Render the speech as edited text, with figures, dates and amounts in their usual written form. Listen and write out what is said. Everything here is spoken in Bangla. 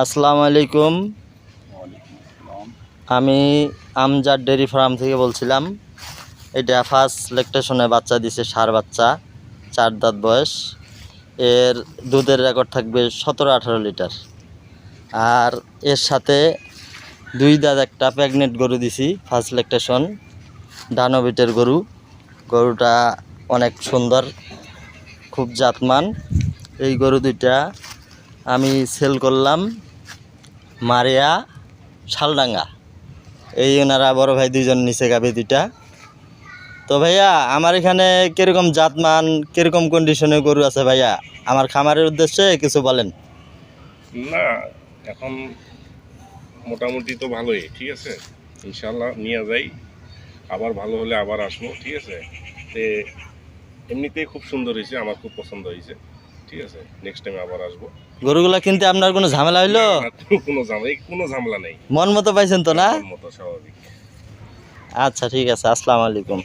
আসসালামু আলাইকুম। আমি আমজাদ ডেয়ারি ফার্ম থেকে বলছিলাম। এটা ফার্স্ট ল্যাকটেশনে বাচ্চা দিছে, ষাঁড় বাচ্চা, 4 দাঁত বয়স। এর দুধের রেকর্ড থাকবে 17-18 লিটার। আর এর সাথে 2 দাঁত একটা প্রেগনেন্ট গরু দিছি, ফার্স্ট ল্যাকটেশন, ডানোবিটের গরু। গরুটা অনেক সুন্দর, খুব জাতমান। এই গরু দুইটা আমি সেল করলাম মারিয়া, শালডাঙ্গা। এই ওনারা বড় ভাই 2জন নিচে গাবে দুইটা। তো ভাইয়া, আমার এখানে কীরকম জাতমান, কীরকম কন্ডিশনে গরু আছে ভাইয়া? আমার খামারের উদ্দেশ্যে কিছু বলেন। না, এখন মোটামুটি তো ভালোই, ঠিক আছে। ইনশাল্লাহ নিয়ে যাই, আবার ভালো হলে আবার আসবো, ঠিক আছে। তে এমনিতেই খুব সুন্দর হয়েছে, আমার খুব পছন্দ হয়েছে, ঠিক আছে। নেক্সট টাইম আবার আসবো। গরুগুলা কিনতে আপনার কোনো ঝামেলা হইলো? কোনো ঝামেলা নেই, মন মতো পাইছেন তো না? মন মতো, স্বাভাবিক। আচ্ছা, ঠিক আছে। আসসালামু আলাইকুম।